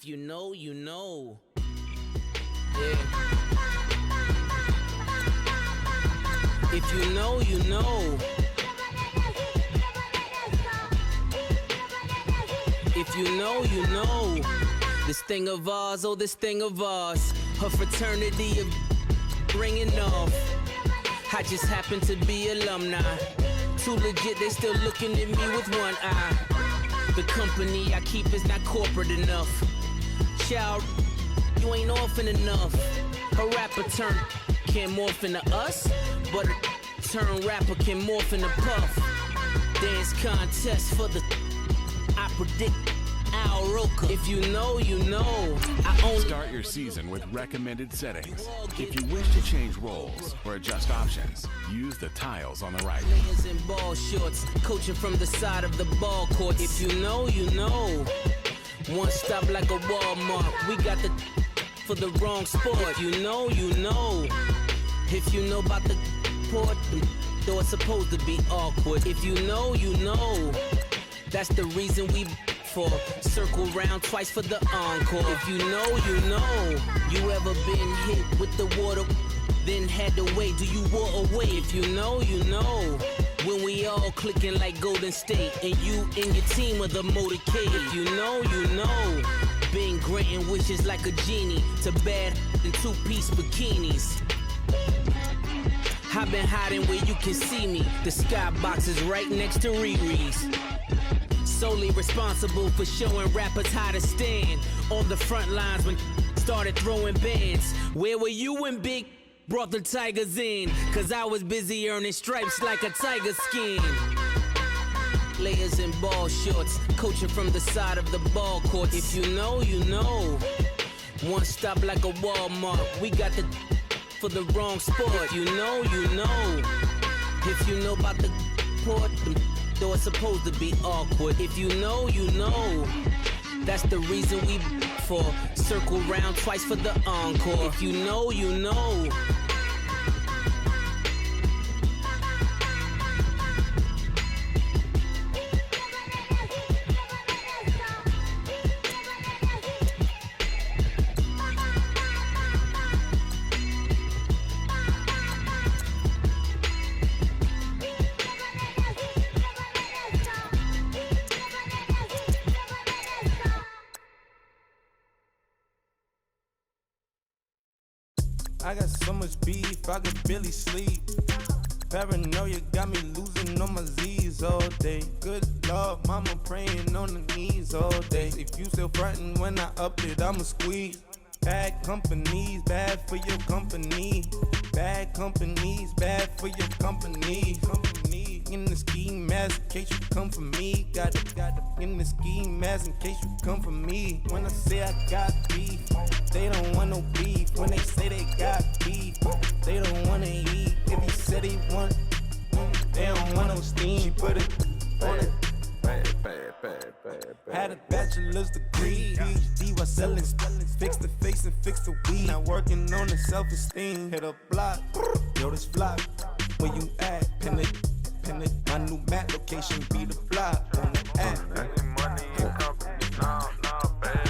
If you know, you know. Yeah. If you know, you know. If you know, you know. This thing of ours, oh, this thing of ours. Her fraternity of ringing off. I just happen to be alumni. Too legit, they still looking at me with one eye. The company I keep is not corporate enough. Child, you ain't orphan enough. A rapper turn can't morph into us, but a turn rapper can morph into Puff. Dance contest for the I predict Al Roker. If you know, you know. I only start your season with recommended settings. If you wish to change roles or adjust options, use the tiles on the right. Players in ball shorts, coaching from the side of the ball court. If you know, you know. One stop like a Walmart. We got the for the wrong sport. If you know, you know. If you know about the port, though it's supposed to be awkward. If you know, you know. That's the reason we for circle round twice for the encore. If you know, you know. You ever been hit with the water, then had to wait? Do you walk away? If you know, you know. When we all clicking like Golden State, and you and your team are the motorcade. If you know, you know. Been granting wishes like a genie to bad in two-piece bikinis. I've been hiding where you can see me. The skybox is right next to Riri's. Solely responsible for showing rappers how to stand on the front lines when started throwing bands. Where were you when Big brought the Tigers in? Cause I was busy earning stripes like a tiger skin. Layers in ball shorts, coaching from the side of the ball court. If you know, you know. One stop like a Walmart. We got the for the wrong sport. If you know, you know. If you know about the port, though it's supposed to be awkward. If you know, you know. That's the reason we for circle round twice for the encore. If you know, you know. I got so much beef, I could barely sleep. Paranoia got me losing on my Z's all day. Good Lord, mama praying on the knees all day. If you still frontin' when I up it, I'ma squeeze. Bad companies, bad for your company. Bad companies, bad for your company. In the ski mask in case you come for me. Got it in the ski mask in case you come for me. When I say I got beef, they don't want no beef. When they say they got beef, they don't wanna eat. If you said they want, they don't want no steam. She put it on it. Had a bachelor's degree, PhD while selling. Fix the face and fix the weed. Now working on the self-esteem. Hit a block, yo this flock. Where you at? Pin it. My new map location be the block on the app. Money and company, no, baby.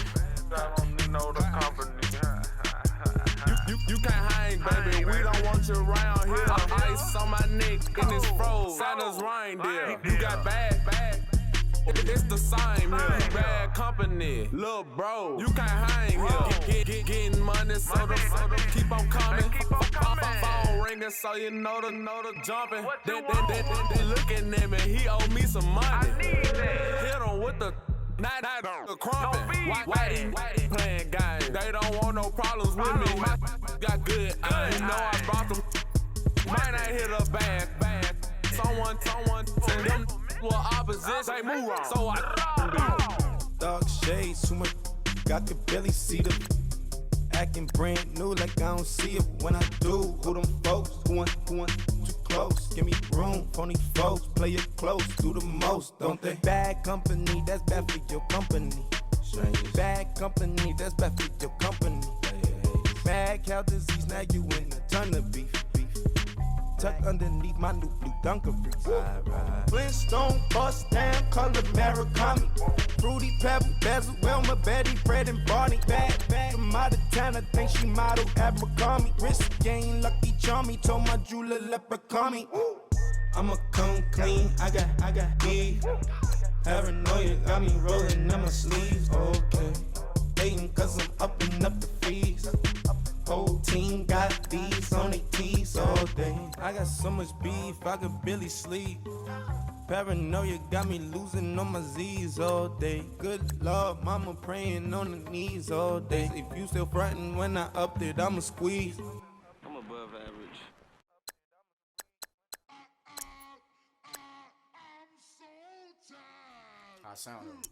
I don't need no the company. You can't hang, baby. We don't want you around here. Ice on my neck and it's froze. Santa's reindeer. You got bad. It's the same here. Bad company, little bro. You can't hang here. Getting money, so the keep on coming. Phone ringing, so you know the jumping. They looking at me. He owe me some money. Hit him with the not the crumping. Whitey playing games. They don't want no problems with me. Got good. You know I brought them. Might not hit a bad. Someone tell them. Well, opposition, say move wrong. So I Dark shades, too much. I could barely see them. Acting brand new, like I don't see it when I do. Who them folks? Who want too close? Give me room, phony folks. Play it close, do the most, don't they? Bad company, that's bad for your company. Bad company, that's bad for your company. Mad cow disease, now you in a ton of beef. tucked underneath my new blue Dunkaroos. Flintstone bust down, color Murakami. Fruity Pebble, Bezel, Wilma, Betty, Fred and Barney. Bad from out of town, I think she model Abercrombie. Wrist game, Lucky Charmy, told my jeweler leprechaun me. I'ma come clean, I got heat. Paranoia got me rolling in my sleeves, okay. Hating cause I'm upping up the fees. Whole team got these on their tees all day. I got so much beef, I could barely sleep. Paranoia got me losing on my Z's all day. Good Lord, mama praying on the knees all day. If you still frontin' when I upped it, I'ma squeeze. I'm above average. I sound it.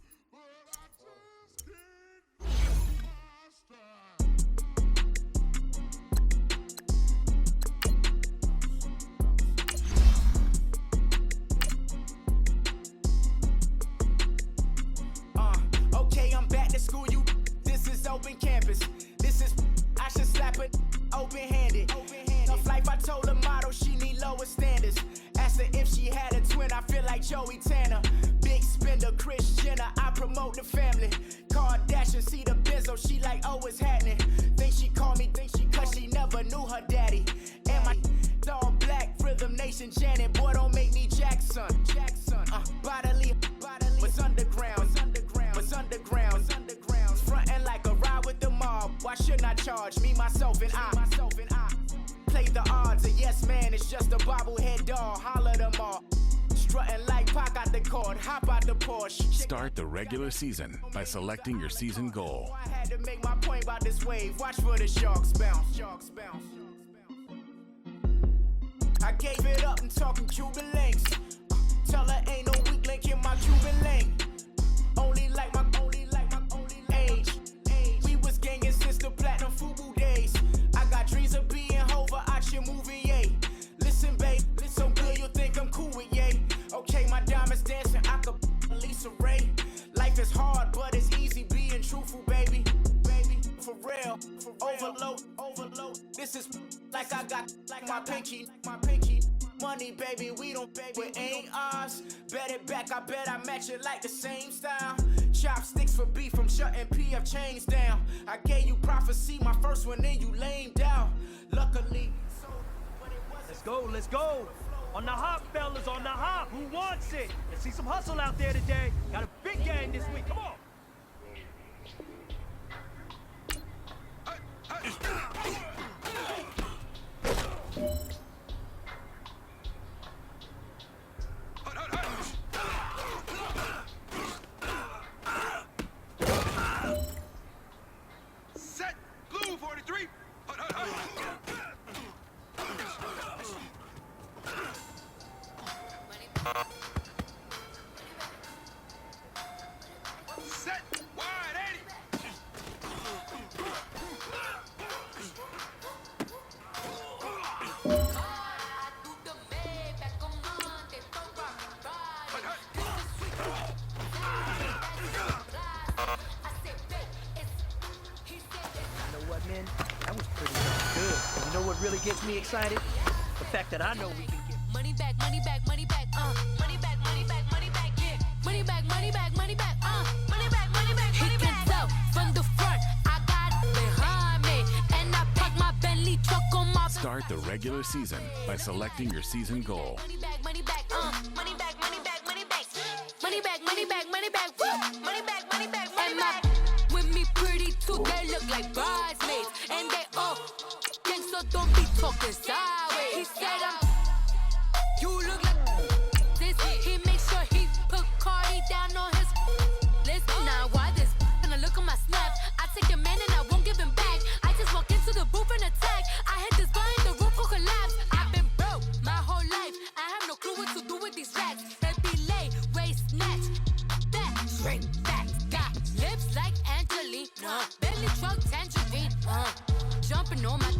Okay, I'm back to school, you. This is open campus. This is, I should slap it open-handed. Tough life, I told her motto, she need lower standards. Asked her if she had a twin, I feel like Joey Tanner. Big spender, Kris Jenner, I promote the family. Kardashian, see the benzo, she like, oh, it's happening. Think she called me, cause she never knew her daddy. And my all black, Rhythm Nation, Janet, boy, don't make me Jackson. Bodily, was underground, was underground. Frontin' like a ride with the mob. Why shouldn't I charge me, myself, and I? Play the odds, a yes man, it's just a bobblehead doll. Holler them all. Strutting like Pac out the court, hop out the Porsche. Start the regular season by selecting your season goal. I had to make my point about this wave. Watch for the sharks bounce. I gave it up and talking Cuban links. Tell her ain't no weak link in my Cuban link. Only like my age. We was gangin' since the platinum FUBU days. I got dreams of being Hova out your movie, yay. Listen, babe, listen good, you think I'm cool with yay. Okay, my diamonds dancing, I could Lisa Ray. Life is hard, but it's easy being truthful, baby. For real, overload. This is like I got like my pinky. Money, baby, we don't pay, it ain't ours. Bet it back, I bet I match it like the same style. Chopsticks for beef from shutting PF chains down. I gave you prophecy, my first one, then you lamed out. Luckily, Let's go. On the hop, fellas, on the hop. Who wants it? Let's see some hustle out there today. Got a big game this week. Come on. Set, blue 43. Set, wide 80. Man, that was pretty good. And you know what really gets me excited? The fact that I know we can get money back, money back, money back, money back, money back, money back, yeah. Money back, money back, money back, money back, money back, money back. He can tell from the front, I got it behind me, and I park my Bentley truck on my. Start the regular season by selecting your season goal. Money back, money back, money back, money back, money back, money back, money back, money back, money back, money back, money back. With me pretty too, they look like bridesmaids, and they all gang, so don't be talking sideways. He said you look like this. He makes sure he put Cardi down on his list. Now why this? Gonna look at my snap. I take your man and I won't give him back. I just walk into the booth and attack. I hit this guy in the roof will collapse. I've been broke my whole life. I have no clue what to do with these racks. Baby lay, waist snatch, that shrink back. Got lips like Angelina, belly truck tangerine. Jumping on my,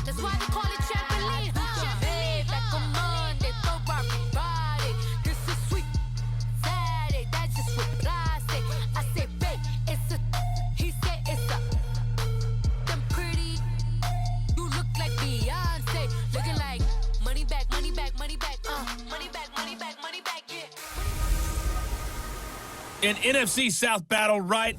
that's why they call it trampoline. Babe, like a Monday, throw everybody. This is sweet Saturday, that's just what I say. I say, babe, it's a, he said it's a. Them pretty, you look like Beyonce, looking like money back, An NFC South battle right.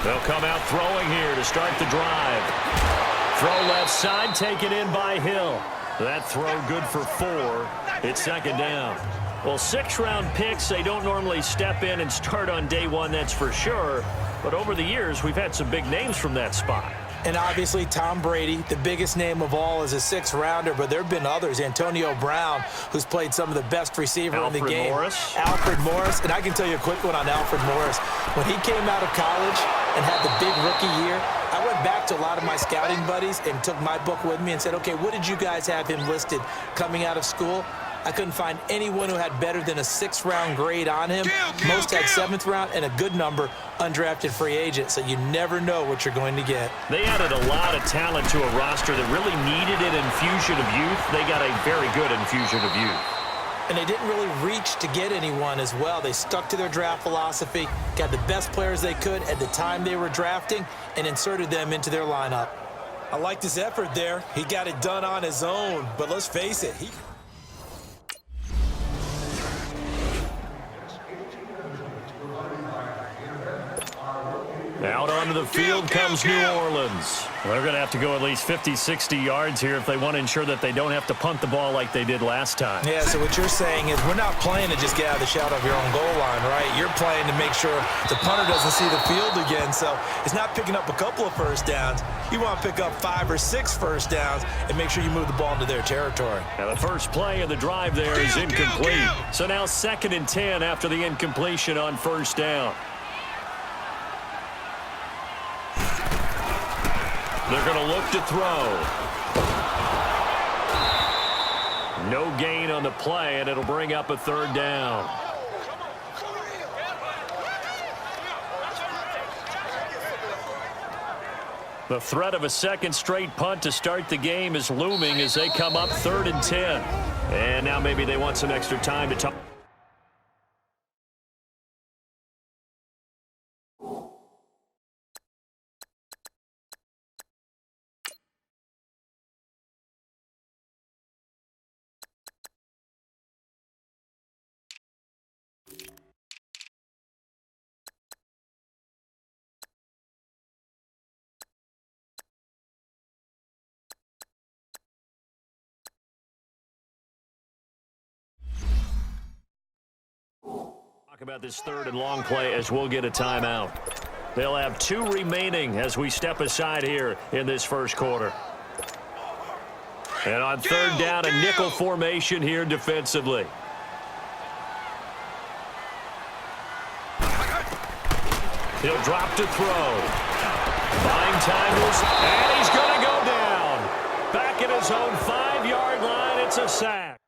They'll come out throwing here to start the drive. Throw left side, taken in by Hill. That throw good for 4. It's second down. Well, 6-round picks, they don't normally step in and start on day one, that's for sure. But over the years, we've had some big names from that spot. And obviously, Tom Brady, the biggest name of all, is a 6th-rounder, but there have been others. Antonio Brown, who's played some of the best receiver in the game. Alfred Morris. And I can tell you a quick one on Alfred Morris. When he came out of college and had the big rookie year, I went back to a lot of my scouting buddies and took my book with me and said, okay, what did you guys have him listed coming out of school? I couldn't find anyone who had better than a 6th-round grade on him. Most had 7th round and a good number, undrafted free agent. So you never know what you're going to get. They added a lot of talent to a roster that really needed an infusion of youth. They got a very good infusion of youth. And they didn't really reach to get anyone as well. They stuck to their draft philosophy, got the best players they could at the time they were drafting, and inserted them into their lineup. I liked his effort there. He got it done on his own. But let's face it, Out onto the field comes New Orleans. They're going to have to go at least 50, 60 yards here if they want to ensure that they don't have to punt the ball like they did last time. Yeah, so what you're saying is we're not playing to just get out of the shadow of your own goal line, right? You're playing to make sure the punter doesn't see the field again. So it's not picking up a couple of first downs. You want to pick up 5 or 6 first downs and make sure you move the ball into their territory. Now the first play of the drive there is incomplete. So now 2nd and 10 after the incompletion on first down. They're going to look to throw. No gain on the play, and it'll bring up a 3rd down. The threat of a second straight punt to start the game is looming as they come up 3rd and 10. And now maybe they want some extra time to talk. Talk about this 3rd and long play as we'll get a timeout. They'll have 2 remaining as we step aside here in this first quarter. And on 3rd down, a nickel formation here defensively. He'll drop to throw. Buying time, and he's going to go down. Back at his own 5-yard line, it's a sack.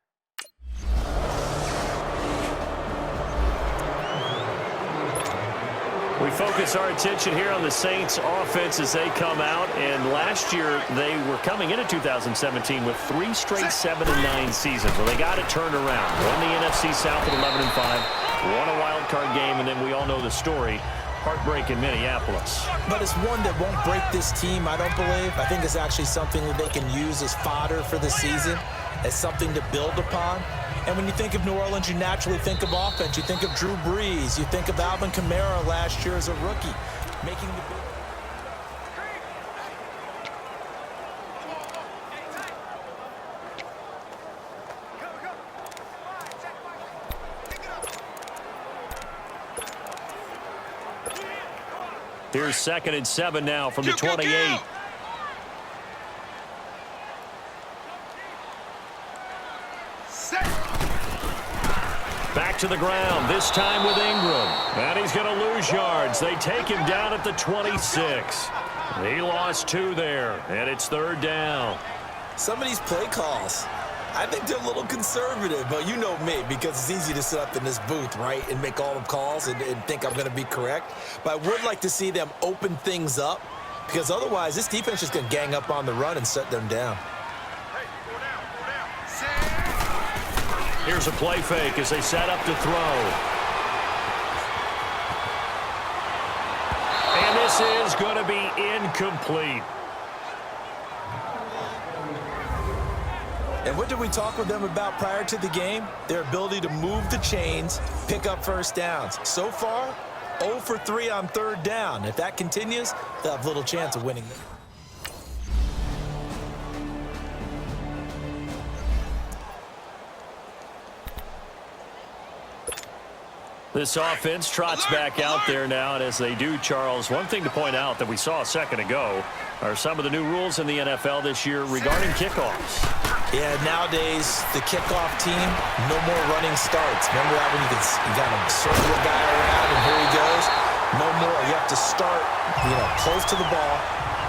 We focus our attention here on the Saints offense as they come out, and last year they were coming into 2017 with 3 straight 7-9 seasons. Well, they got it turned around. Won the NFC South at 11-5, won a wild card game, and then we all know the story. Heartbreak in Minneapolis. But it's one that won't break this team, I don't believe. I think it's actually something that they can use as fodder for the season, as something to build upon. And when you think of New Orleans, you naturally think of offense. You think of Drew Brees. You think of Alvin Kamara last year as a rookie, making the big... Here's 2nd and 7 now from the 28. Back to the ground, this time with Ingram. And he's going to lose yards. They take him down at the 26. He lost 2 there, and it's 3rd down. Some of these play calls, I think they're a little conservative, but you know me, because it's easy to sit up in this booth, right, and make all the calls and think I'm going to be correct. But I would like to see them open things up, because otherwise this defense is going to gang up on the run and shut them down. Here's a play fake as they set up to throw. And this is going to be incomplete. And what did we talk with them about prior to the game? Their ability to move the chains, pick up first downs. So far, 0 for 3 on third down. If that continues, they'll have little chance of winning. This offense trots back out there now, and as they do, Charles, one thing to point out that we saw a second ago are some of the new rules in the NFL this year regarding kickoffs. Yeah, nowadays, the kickoff team, no more running starts. Remember that when you kind of circle a guy around and here he goes? No more. You have to start, close to the ball.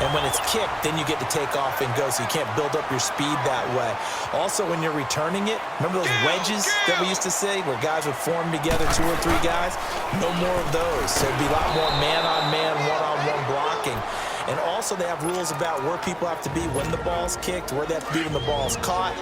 And when it's kicked, then you get to take off and go, so you can't build up your speed that way. Also, when you're returning it, remember those wedges that we used to say where guys would form together, 2 or 3 guys? No more of those. So it'd be a lot more man-on-man, one-on-one blocking. And also, they have rules about where people have to be when the ball's kicked, where they have to be when the ball's caught.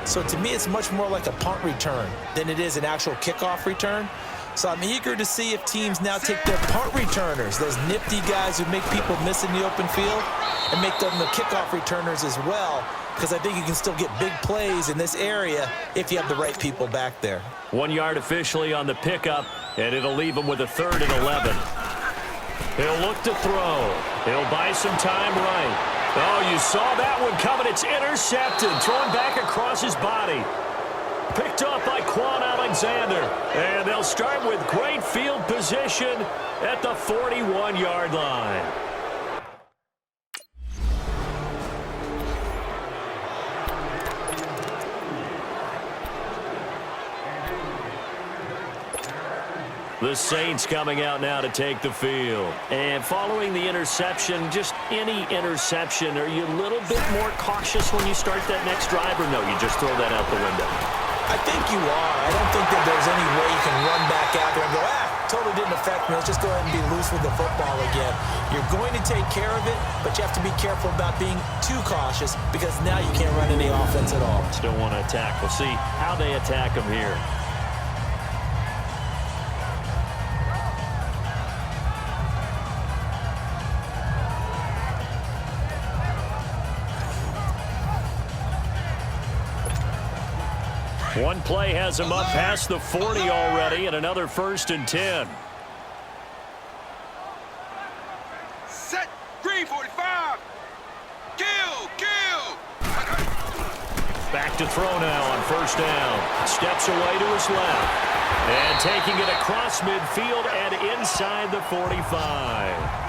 So to me, it's much more like a punt return than it is an actual kickoff return. So I'm eager to see if teams now take their punt returners, those nifty guys who make people miss in the open field, and make them the kickoff returners as well, because I think you can still get big plays in this area if you have the right people back there. 1 yard officially on the pickup, and it'll leave them with a 3rd and 11. He'll look to throw. He'll buy some time right. Oh, you saw that one coming. It's intercepted, thrown back across his body. Picked up by Quan Alexander. And they'll start with great field position at the 41-yard line. The Saints coming out now to take the field. And following the interception, just any interception, are you a little bit more cautious when you start that next drive, or no, you just throw that out the window? I think you are. I don't think that there's any way you can run back out there and go, totally didn't affect me. Let's just go ahead and be loose with the football again. You're going to take care of it, but you have to be careful about being too cautious, because now you can't run any offense at all. Still want to attack. We'll see how they attack them here. One play has him up past the 40 already, and another 1st and 10. Set, green 45. Kill. Back to throw now on 1st down. Steps away to his left. And taking it across midfield and inside the 45.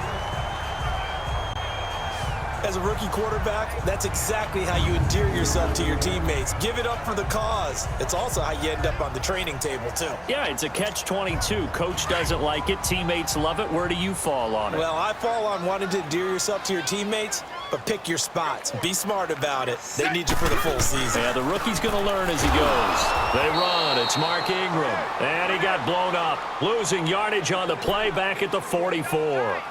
As a rookie quarterback, that's exactly how you endear yourself to your teammates. Give it up for the cause. It's also how you end up on the training table, too. Yeah, it's a catch-22. Coach doesn't like it. Teammates love it. Where do you fall on it? Well, I fall on wanting to endear yourself to your teammates, but pick your spots. Be smart about it. They need you for the full season. Yeah, the rookie's going to learn as he goes. They run. It's Mark Ingram. And he got blown up. Losing yardage on the play back at the 44.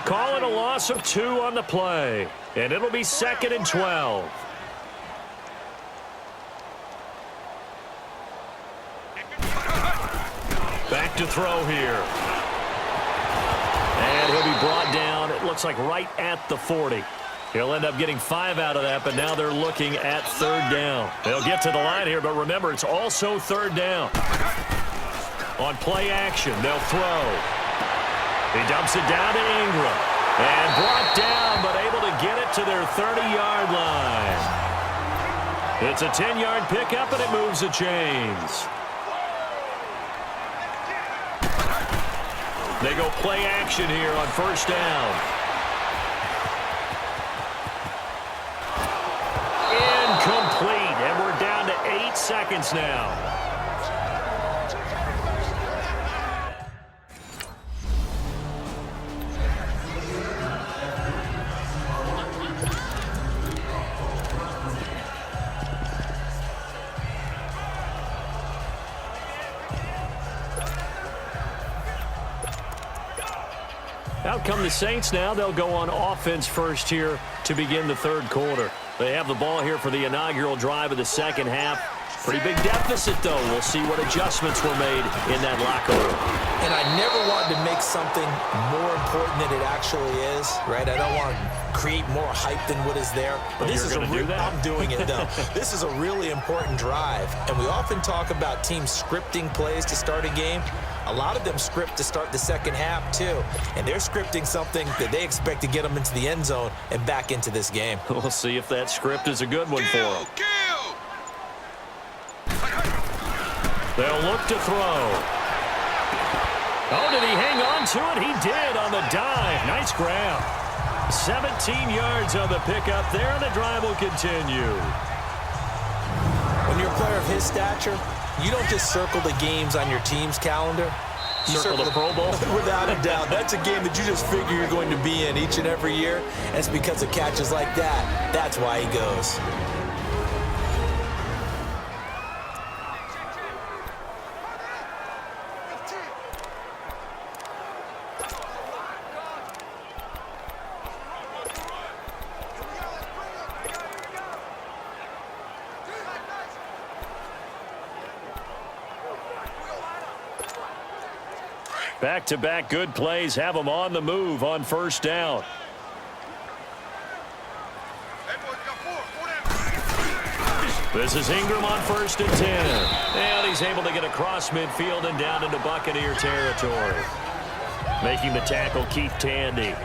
Calling a loss of 2 on the play. And it'll be 2nd and 12. Back to throw here. And he'll be brought down, it looks like right at the 40. He'll end up getting 5 out of that, but now they're looking at 3rd down. They'll get to the line here, but remember, it's also 3rd down. On play action, they'll throw. He dumps it down to Ingram. And brought down, but able to get it to their 30-yard line. It's a 10-yard pickup, and it moves the chains. They go play action here on 1st down. Incomplete, and we're down to 8 seconds now. Out come the Saints now. They'll go on offense first here to begin the third quarter. They have the ball here for the inaugural drive of the second half. Pretty big deficit, though. We'll see what adjustments were made in that locker room. And I never wanted to make something more important than it actually is, right? I don't want to create more hype than what is there. But this is I'm doing it, though. This is a really important drive. And we often talk about teams scripting plays to start a game. A lot of them script to start the second half, too. And they're scripting something that they expect to get them into the end zone and back into this game. We'll see if that script is a good one for them. They'll look to throw. Oh, did he hang on to it? He did on the dive. Nice grab. 17 yards on the pickup there, and the drive will continue. When you're a player of his stature, you don't just circle the games on your team's calendar. You circle the Pro Bowl? Without a doubt. That's a game that you just figure you're going to be in each and every year. And it's because of catches like that. That's why he goes. Back-to-back good plays have them on the move on first down. This is Ingram on 1st and 10. And he's able to get across midfield and down into Buccaneer territory. Making the tackle, Keith Tandy.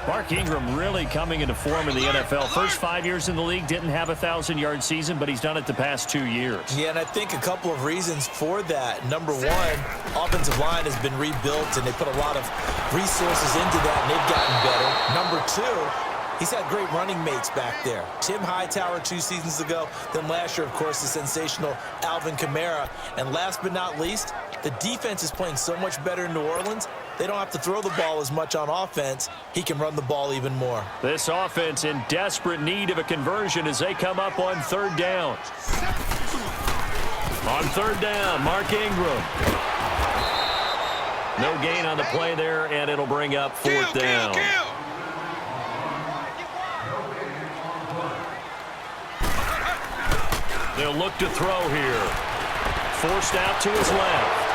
Mark Ingram really coming into form in the NFL. First 5 years in the league, didn't have a 1,000-yard season, but he's done it the past 2 years. Yeah, and I think a couple of reasons for that. Number one, offensive line has been rebuilt, and they put a lot of resources into that, and they've gotten better. Number two, he's had great running mates back there. Tim Hightower 2 seasons ago. Then last year, of course, the sensational Alvin Kamara. And last but not least, the defense is playing so much better in New Orleans. They don't have to throw the ball as much on offense. He can run the ball even more. This offense in desperate need of a conversion as they come up on 3rd down. On 3rd down, Mark Ingram. No gain on the play there, and it'll bring up 4th down. They'll look to throw here. Forced out to his left.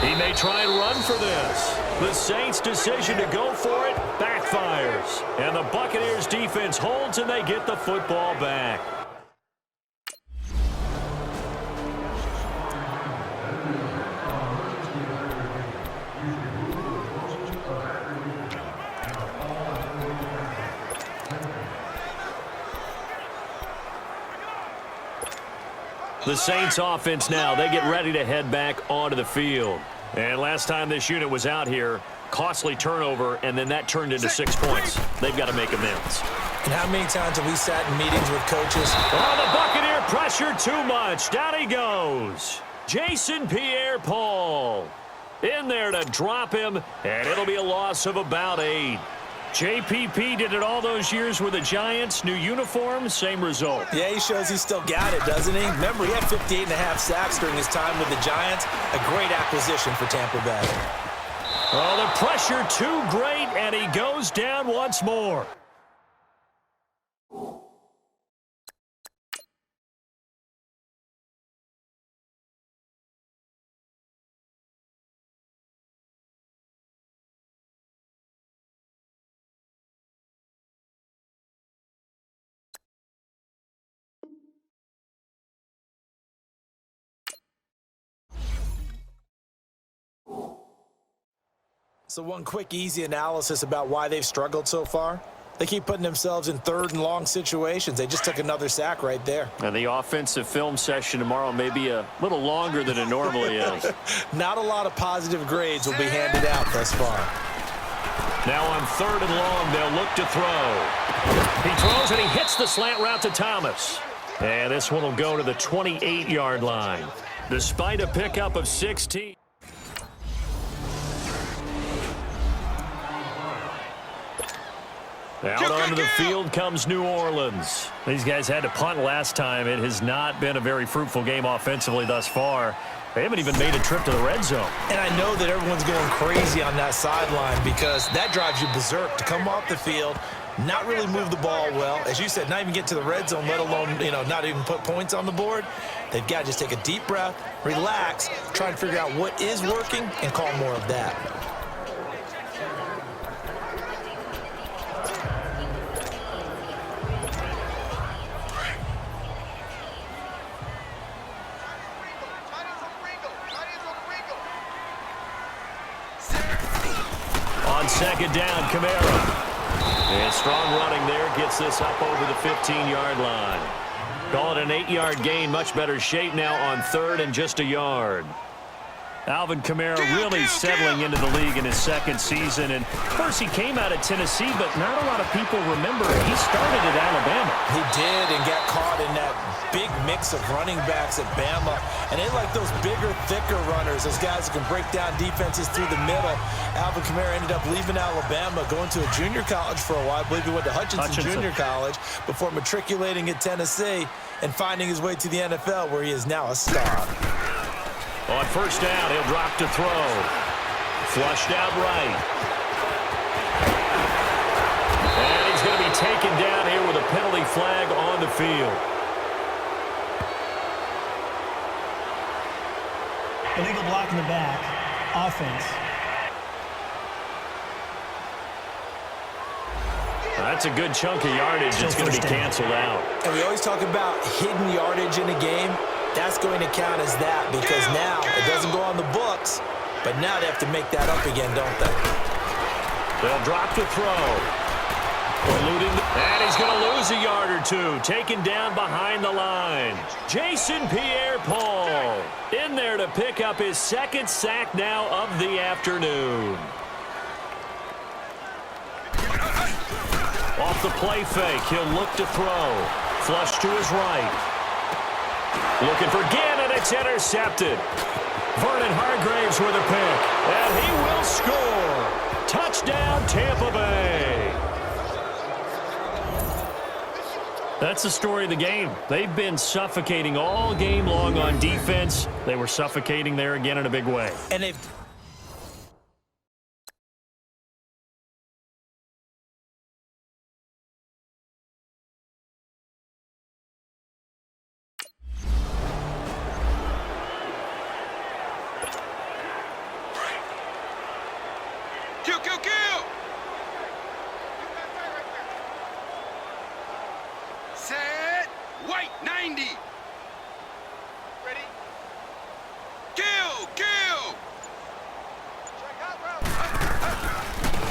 He may try and run for this. The Saints' decision to go for it backfires. And the Buccaneers' defense holds, and they get the football back. The Saints offense now, they get ready to head back onto the field. And last time this unit was out here, costly turnover, and then that turned into 6 points. They've got to make amends. And how many times have we sat in meetings with coaches? Oh, the Buccaneer pressure too much. Down he goes. Jason Pierre-Paul in there to drop him, and it'll be a loss of about 8. JPP did it all those years with the Giants. New uniform, same result. Yeah, he shows he still got it, doesn't he? Remember, he had 58.5 sacks during his time with the Giants. A great acquisition for Tampa Bay. Oh, the pressure too great, and he goes down once more. So one quick, easy analysis about why they've struggled so far. They keep putting themselves in 3rd and long situations. They just took another sack right there. And the offensive film session tomorrow may be a little longer than it normally is. Not a lot of positive grades will be handed out thus far. Now on 3rd and long, they'll look to throw. He throws and he hits the slant route to Thomas. And this one will go to the 28-yard line. Despite a pickup of 16. Out onto the field comes New Orleans. These guys had to punt last time. It has not been a very fruitful game offensively thus far. They haven't even made a trip to the red zone. And I know that everyone's going crazy on that sideline because that drives you berserk to come off the field, not really move the ball well. As you said, not even get to the red zone, let alone, not even put points on the board. They've got to just take a deep breath, relax, try and figure out what is working, and call more of that. On second down, Kamara. And strong running there gets this up over the 15-yard line. Call it an 8-yard gain. Much better shape now on third and just a yard. Alvin Kamara really settling into the league in his second season. And, of course, he came out of Tennessee, but not a lot of people remember he started at Alabama. He did and got caught in that big mix of running backs at Bama. And they like those bigger, thicker runners, those guys that can break down defenses through the middle. Alvin Kamara ended up leaving Alabama, going to a junior college for a while. I believe he went to Hutchinson Junior College before matriculating at Tennessee and finding his way to the NFL, where he is now a star. On first down, he'll drop to throw. Flushed out right. And he's going to be taken down here with a penalty flag on the field. Illegal block in the back. Offense. That's a good chunk of yardage. It's going to be canceled out. And we always talk about hidden yardage in a game. That's going to count as that because now it doesn't go on the books, but now they have to make that up again, don't they? They'll drop to throw. And he's going to lose a yard or two. Taken down behind the line. Jason Pierre-Paul in there to pick up his second sack now of the afternoon. Off the play fake, he'll look to throw. Flush to his right. Looking for Gannon, it's intercepted. Vernon Hargraves with a pick, and he will score. Touchdown, Tampa Bay. That's the story of the game. They've been suffocating all game long on defense. They were suffocating there again in a big way. And they've Kill! Set. White, 90. Ready? Kill!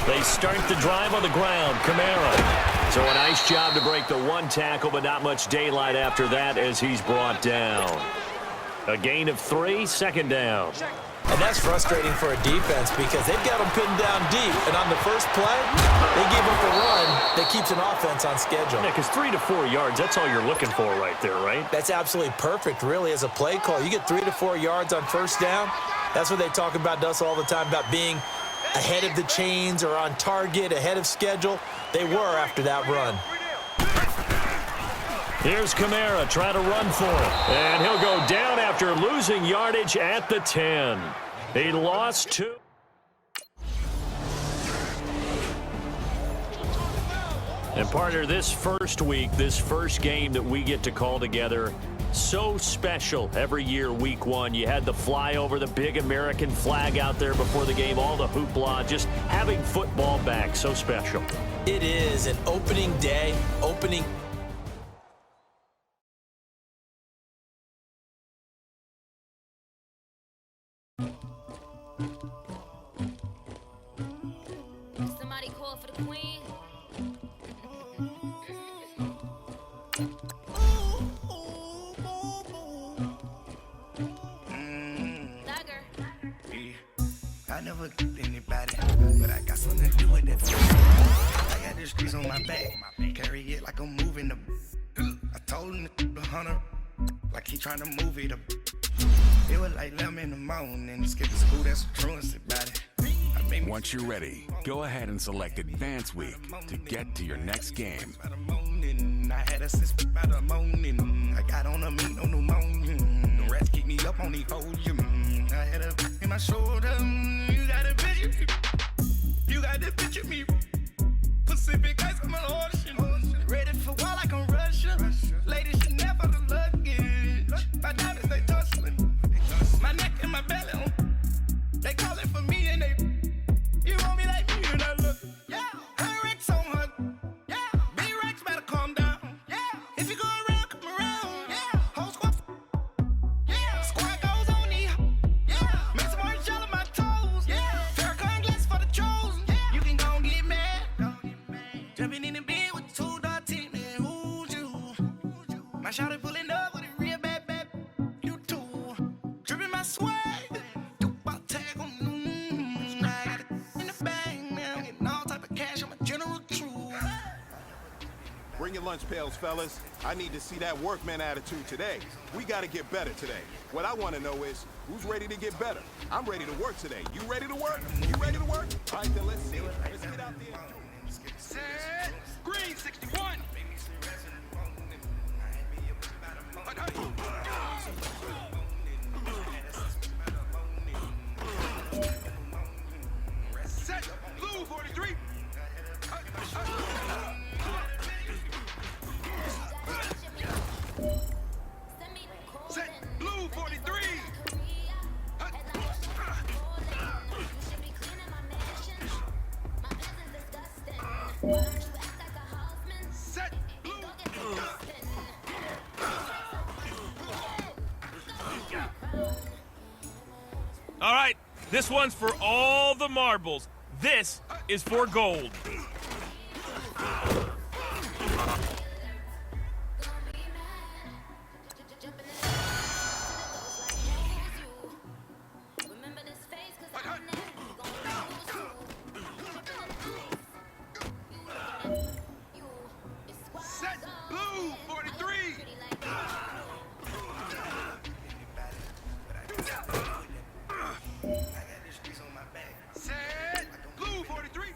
They start the drive on the ground. Kamara. So a nice job to break the one tackle, but not much daylight after that as he's brought down. A gain of 3, second down. And that's frustrating for a defense because they've got them pinned down deep. And on the first play, they gave up a run that keeps an offense on schedule. Yeah, because 3 to 4 yards, that's all you're looking for right there, right? That's absolutely perfect, really, as a play call. You get 3 to 4 yards on first down. That's what they talk about to us all the time, about being ahead of the chains or on target, ahead of schedule. They were after that run. Here's Kamara trying to run for it. And he'll go down after losing yardage at the 10. He lost 2. And partner, this first week, this first game that we get to call together, so special every year, week 1. You had the flyover, the big American flag out there before the game, all the hoopla, just having football back, so special. It is an opening day, opening. Somebody call for the queen. I never anybody, but I got something to do with it. I got the streets on my back, carry it like I'm moving the. I told him the hunter, like he trying to move it up. It was like 11 in the morning, skip the school, that's a truancy about it. Once you're ready, go ahead and select Advance Week to get to your next game. I had a sister by the morning. I got on a meat on the morning. The rats keep me up on these hoes. I had a in my shoulder. You got a picture me. You got the picture me. Pacific ice on my ocean. Ready for war like I'm Russian. Ladies should never the luggage. My diamonds they tussling. My neck and my belly on. They calling for me and they. You want me like me and I look. Yeah. Her Rex on her. Yeah. B-Rex better calm down. Yeah. If you go around, come around. Yeah. Whole squad. Yeah. Squad goes on me. Yeah. Make some orange gel on my toes. Yeah. Farrakhan glass for the chosen. Yeah. You can go and get mad. Jumping in the bed with 2 dark teeth, man. Who's you? My shawty pulling up with a real bad. You too. Dripping my swag. Do my tag on. I got it in the bag, man. I'm getting all type of cash on my general crew. Bring your lunch pails, fellas. I need to see that workman attitude today. We gotta get better today. What I wanna know is, who's ready to get better? I'm ready to work today. You ready to work? You ready to work? All right, then let's see it. Let's get out there and do it. Set. Green 61. Set. Blue 43. Set. Blue 43. Set. Blue. All right, this one's for all the marbles. This is for gold. Set. Blue 43. Set. Blue 43.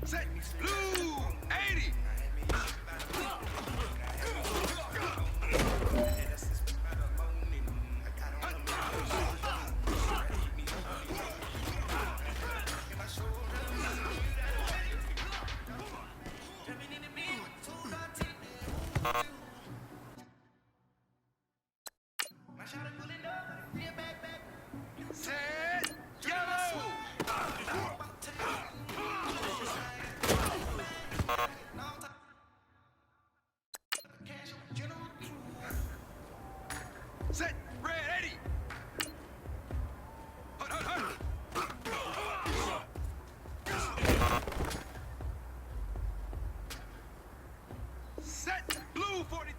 Set. Blue 80. Set. Yellow. Set. Red 80. Set. Blue 43.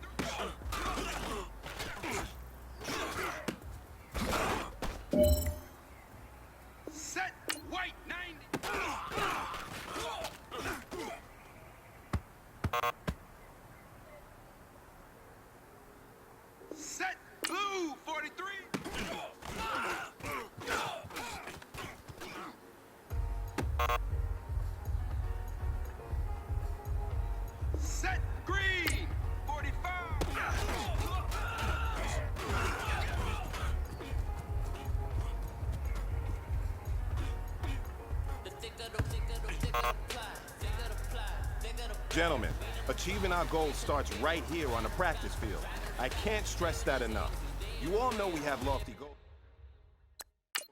Set. White 90. Set. Blue 43. Set. Green 45. Gentlemen, achieving our goals starts right here on the practice field. I can't stress that enough. You all know we have lofty goals.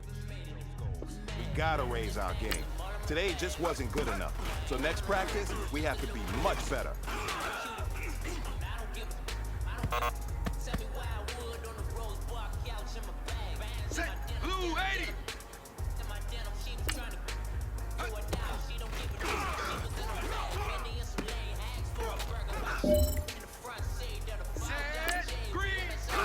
We gotta raise our game. Today just wasn't good enough. So next practice, we have to be much better. Set. Blue 80. Set. Green. Set.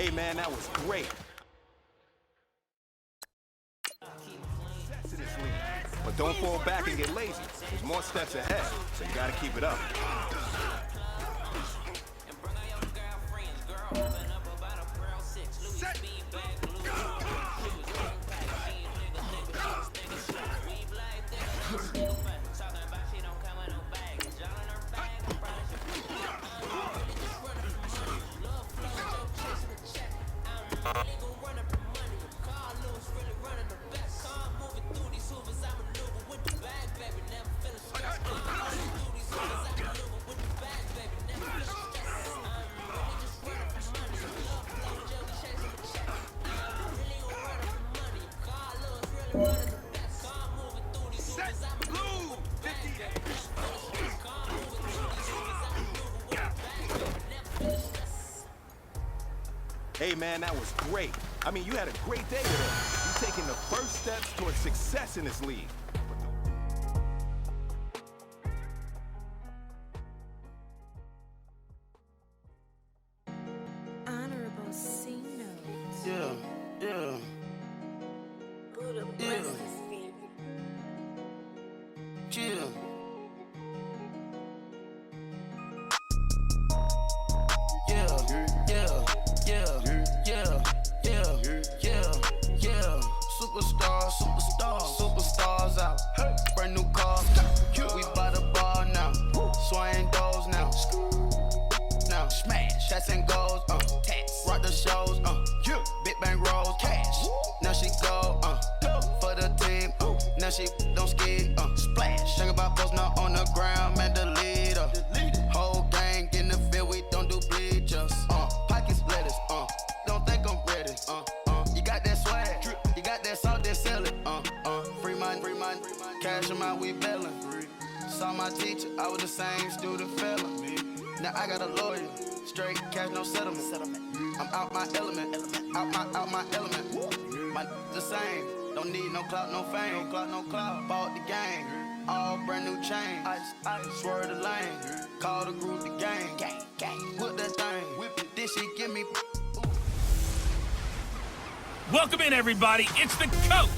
Hey, man, that was great. But don't fall back and get lazy. There's more steps ahead, so you got to keep it up. Set. Hey, man, that was great. I mean, you had a great day today. You're taking the first steps towards success in this league. Honorable C notes. Yeah. Buddha bless his family. Chill. Superstars out. Brand new car. We by the bar now. Swaying doors now. Now smash. Shots and goals. Rock the shows. Big bang rolls. Cash. Now she go. For the team. Now she don't ski. Splash. Think about posting up on the ground. Man, the leader. Whole gang in the field. We don't do bleachers. Pockets lettuce. Don't think I'm ready. You got that swag. You got that salt, then sell it. Free mind. Cash them out, we bellin'. Saw my teacher, I was the same student fella. Now I got a lawyer, straight cash, no settlement. I'm out my element, out my element. My the same, don't need no clout, no fame. No clout. Bought the game, all brand new chain. Ice, swerve the lane, call the group the gang. Whip that thing, whip it, this shit give me. Welcome in, everybody. It's the coach,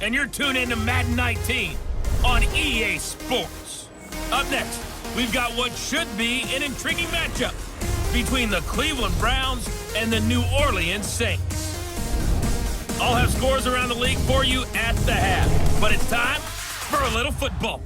and you're tuned in to Madden 19 on EA Sports. Up next, we've got what should be an intriguing matchup between the Cleveland Browns and the New Orleans Saints. I'll have scores around the league for you at the half, but it's time for a little football.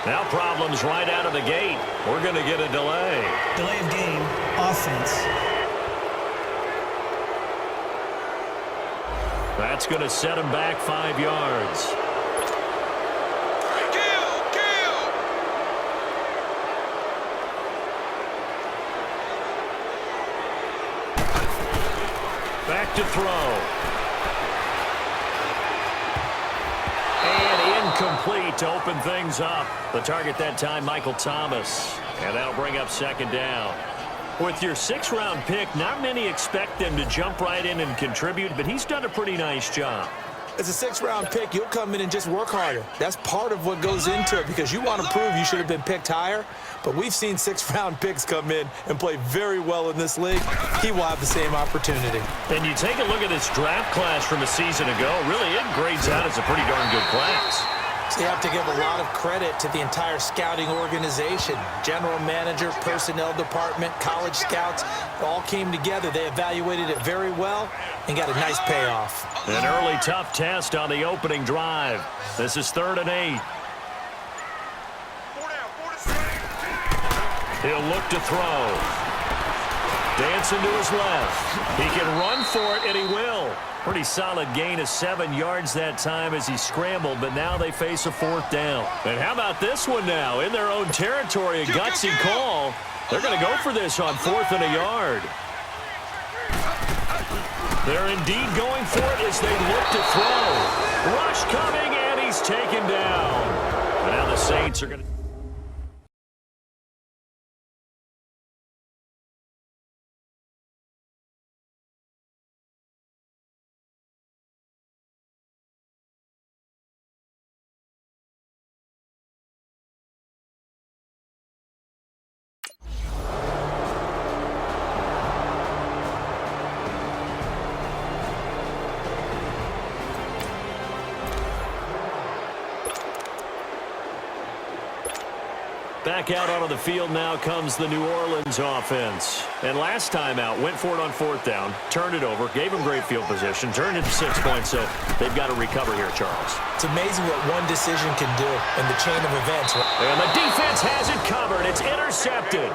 Now problems right out of the gate. We're going to get a delay. Delay of game, offense. That's going to set him back 5 yards. Back to throw. And incomplete to open things up. The target that time, Michael Thomas. And that'll bring up second down. With your 6th-round pick, not many expect them to jump right in and contribute, but he's done a pretty nice job. As a 6th-round pick, you'll come in and just work harder. That's part of what goes into it because you want to prove you should have been picked higher. But we've seen 6th-round picks come in and play very well in this league. He will have the same opportunity. And you take a look at this draft class from a season ago. Really, it grades out as a pretty darn good class. So you have to give a lot of credit to the entire scouting organization. General manager, personnel department, college scouts, all came together. They evaluated it very well and got a nice payoff. An early tough test on the opening drive. This is 3rd and 8. He'll look to throw. Dancing to his left. He can run for it, and he will. Pretty solid gain of 7 yards that time as he scrambled, but now they face a 4th down. And how about this one now? In their own territory, a gutsy call. They're going to go for this on 4th and a yard. They're indeed going for it as they look to throw. Rush coming, and he's taken down. And now the Saints are going to... Back out onto the field now comes the New Orleans offense. And last time out, went for it on 4th down, turned it over, gave them great field position, turned it to 6 points, so they've got to recover here, Charles. It's amazing what one decision can do in the chain of events. And the defense has it covered. It's intercepted.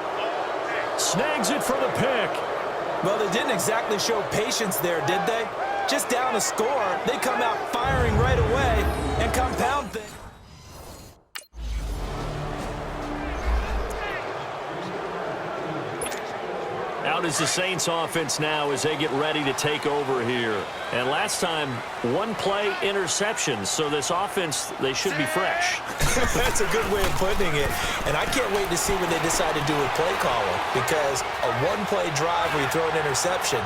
Snags it for the pick. Well, they didn't exactly show patience there, did they? Just down a score, they come out firing right away and compound things. Out is the Saints offense now as they get ready to take over here. And last time, 1-play interceptions. So this offense, they should be fresh. That's a good way of putting it. And I can't wait to see what they decide to do with play calling. Because a 1-play drive where you throw an interception,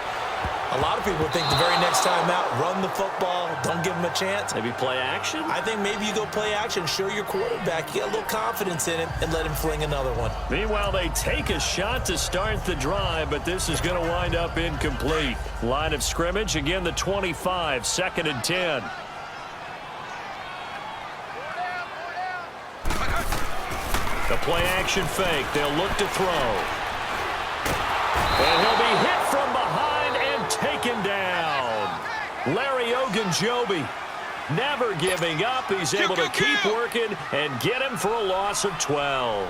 a lot of people think the very next time out, run the football, don't give them a chance. Maybe play action? I think maybe you go play action, show your quarterback, you get a little confidence in him, and let him fling another one. Meanwhile, they take a shot to start the drive, but this is going to wind up incomplete. Line of scrimmage, again the 25, 2nd and 10. The play action fake, they'll look to throw. And he'll be hit from behind and taken down. Larry Ogunjobi never giving up. He's able to keep working and get him for a loss of 12.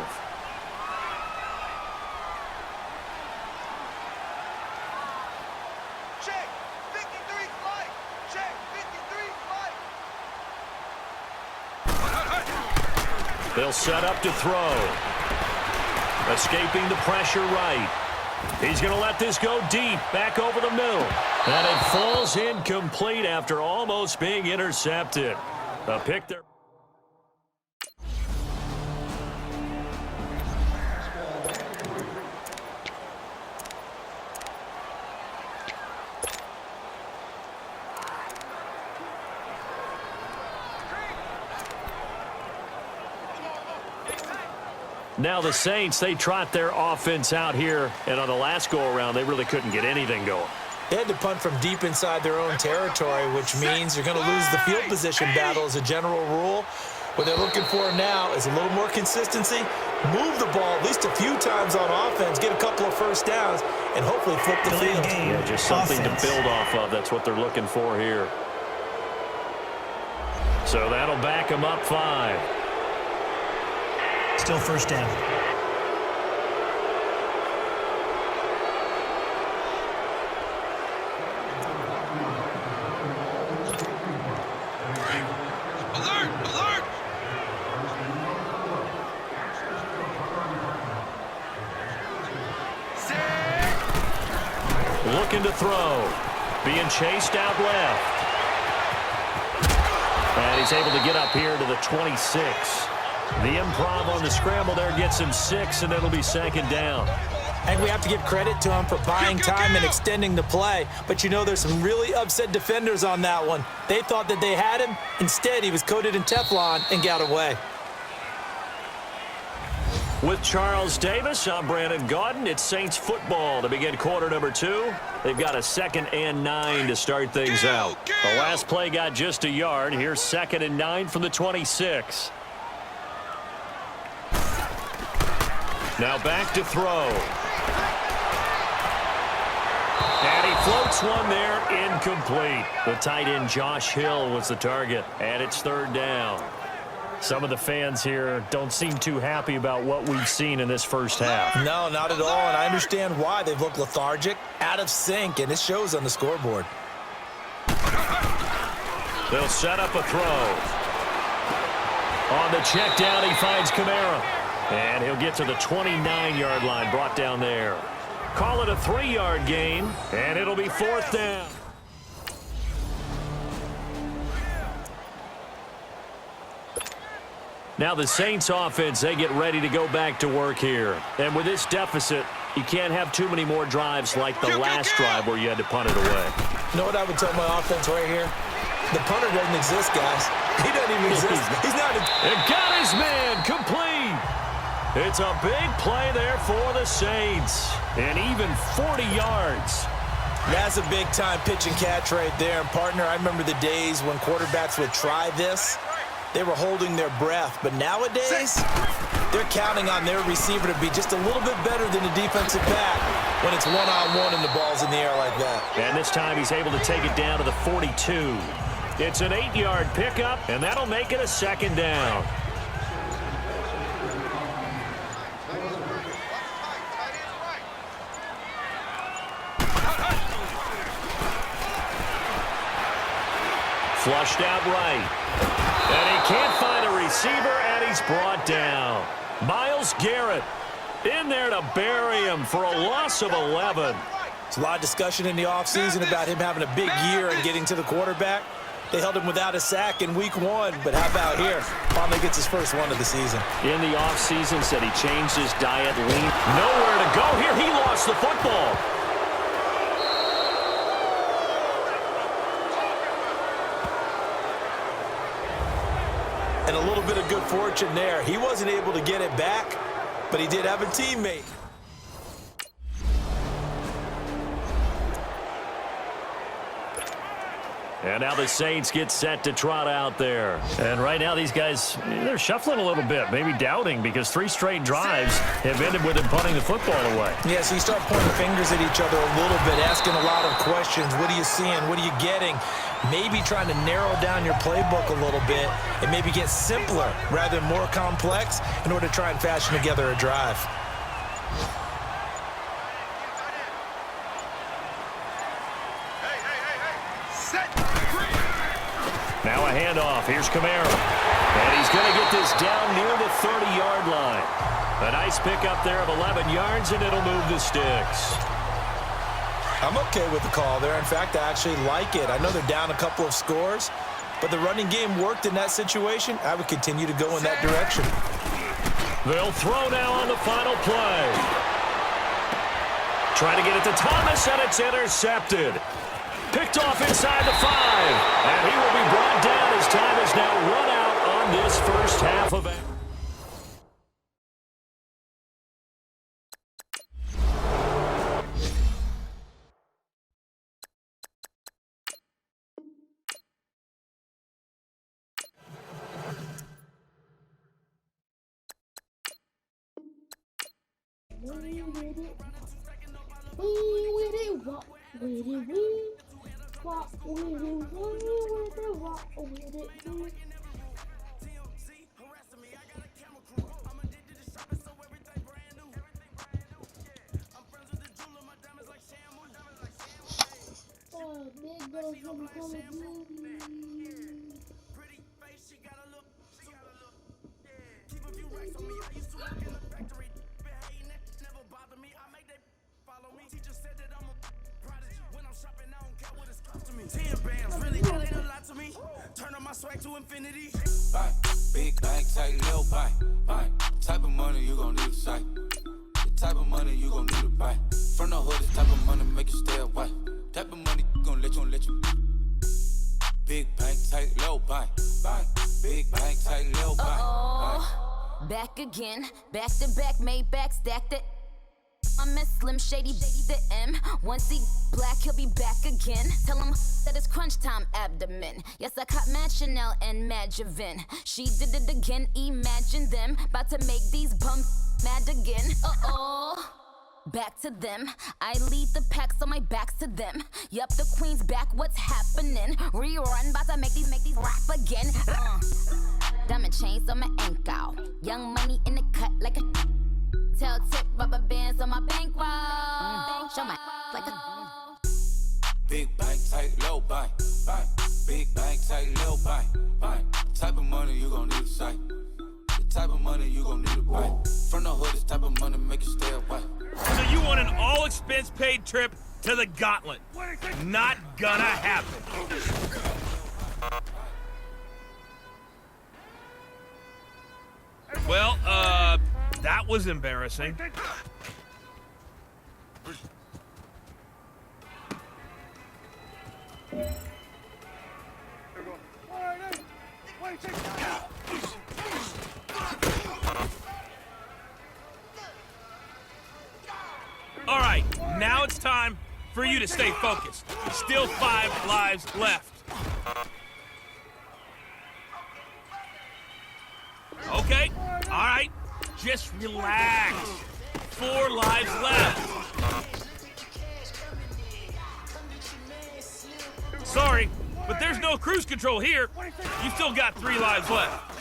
Check, 53 flight. Check, 53 flight. They'll set up to throw. Escaping the pressure right. He's going to let this go deep, back over the middle. And it falls incomplete after almost being intercepted. A pick there. Now the Saints, they trot their offense out here, and on the last go-around, they really couldn't get anything going. They had to punt from deep inside their own territory, which means you're going to lose the field position battle as a general rule. What they're looking for now is a little more consistency, move the ball at least a few times on offense, get a couple of first downs, and hopefully flip the field. Yeah, just something to build off of. That's what they're looking for here. So that'll back them up 5. Still first down. Alert! Alert! Looking to throw. Being chased out left. And he's able to get up here to the 26. The improv on the scramble there gets him 6, and it'll be 2nd down. And we have to give credit to him for buying time and extending the play. But you know there's some really upset defenders on that one. They thought that they had him. Instead, he was coated in Teflon and got away. With Charles Davis, I'm Brandon Gaudin. It's Saints football to begin quarter number 2. They've got a 2nd and 9 to start things out. The last play got just a yard. Here's 2nd and 9 from the 26. Now back to throw. And he floats one there, incomplete. The tight end Josh Hill was the target, and it's 3rd down. Some of the fans here don't seem too happy about what we've seen in this first half. No, not at all, and I understand why. They've looked lethargic, out of sync, and it shows on the scoreboard. They'll set up a throw. On the check down, he finds Kamara. And he'll get to the 29-yard line, brought down there. Call it a 3-yard gain, and it'll be 4th down. Now the Saints offense, they get ready to go back to work here. And with this deficit, you can't have too many more drives like the last drive where you had to punt it away. You know what I would tell my offense right here? The punter doesn't exist, guys. He doesn't even exist. He's not. It got his man complete. It's a big play there for the Saints. And even 40 yards. That's a big-time pitch and catch right there. And, partner, I remember the days when quarterbacks would try this. They were holding their breath. But nowadays, they're counting on their receiver to be just a little bit better than the defensive back when it's one-on-one and the ball's in the air like that. And this time he's able to take it down to the 42. It's an 8-yard pickup, and that'll make it a 2nd down. Flushed out right. And he can't find a receiver, and he's brought down. Myles Garrett in there to bury him for a loss of 11. There's a lot of discussion in the offseason about him having a big year and getting to the quarterback. They held him without a sack in week 1, but how about here? Finally gets his first one of the season. In the offseason, said he changed his diet, lean. Nowhere to go here. He lost the football. And a little bit of good fortune there. He wasn't able to get it back, but he did have a teammate. And now the Saints get set to trot out there. And right now these guys, they're shuffling a little bit, maybe doubting, because 3 straight drives have ended with them punting the football away. Yeah, so you start pointing fingers at each other a little bit, asking a lot of questions. What are you seeing? What are you getting? Maybe trying to narrow down your playbook a little bit and maybe get simpler rather than more complex in order to try and fashion together a drive. Now a handoff. Here's Kamara. And he's going to get this down near the 30-yard line. A nice pickup there of 11 yards, and it'll move the sticks. I'm okay with the call there. In fact, I actually like it. I know they're down a couple of scores, but the running game worked in that situation. I would continue to go in that direction. They'll throw now on the final play. Trying to get it to Thomas, and it's intercepted. Picked off inside the 5, and he will be brought down as time is now run out on this first half of it. Big bank, tight, little buy. Type of money you gon' need a sight. The type of money you gon' need to buy. From the hood, the type of money make you stay away. Type of money gon' let you. Big bank, tight, little buy. Big bank, tight, little buy. Back again, back to back, made back, stacked it. I'm a Slim Shady, baby, the M. Once he black, he'll be back again. Tell him that it's crunch time abdomen. Yes, I caught Mad Chanel and Mad Javin. She did it again, imagine them. About to make these bumps mad again. Back to them. I lead the pack, so my back's to them. Yup, the queen's back, what's happening? Rerun, about to make these rap again. Diamond chains on my ankle. Young money in the cut like a tail tip, rubber bands on my bankroll. Show my like a big bank, tight, low bank, bank. Big bank, tight, low bank, bank. Type of money you gon' need a sight. The type of money you gon' need a bite. From the hood, this type of money make you stay away. So you want an all-expense-paid trip to the gauntlet? Not gonna happen. Well, that was embarrassing. All right, now it's time for you to stay focused. Still 5 lives left. Okay, all right, just relax. 4 lives left. Sorry, but there's no cruise control here. You still got 3 lives left.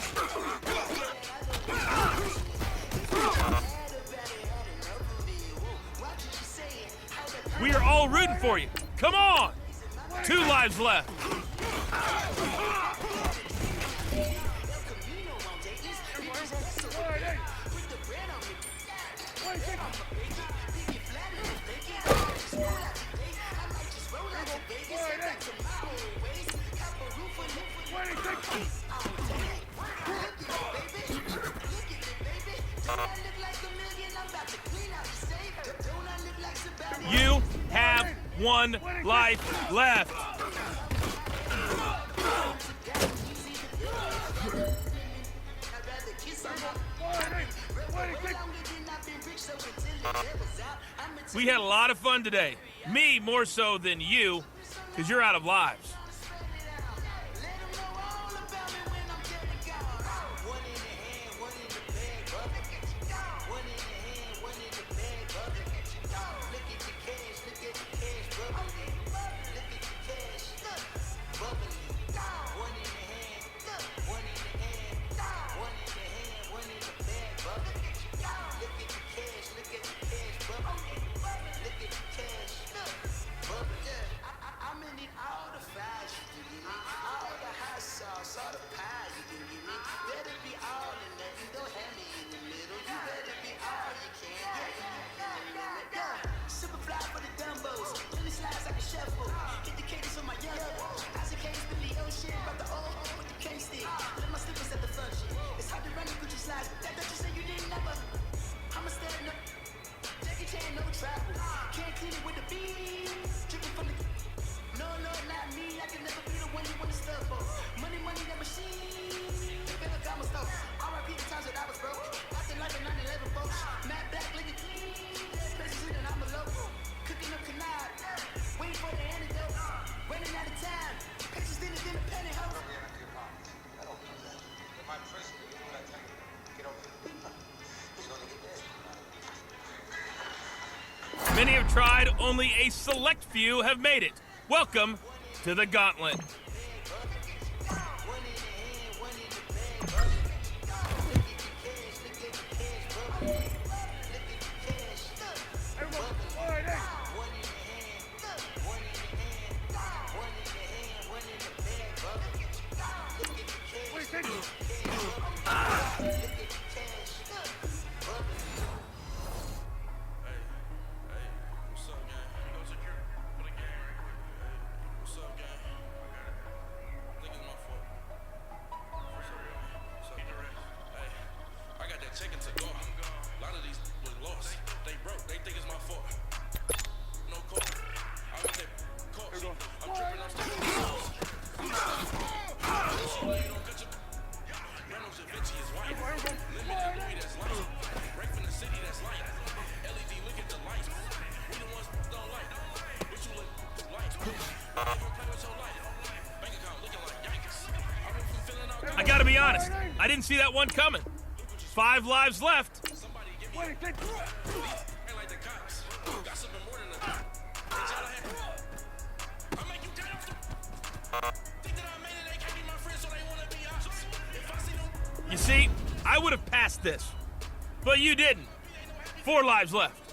We are all rooting for you. Come on! 2 lives left. You have 1 life left. We had a lot of fun today. Me more so than you, because you're out of lives. Many have tried, only a select few have made it. Welcome to the gauntlet. I gotta be honest, I didn't see that one coming. 5 lives left. You see, I would have passed this, but you didn't. 4 lives left.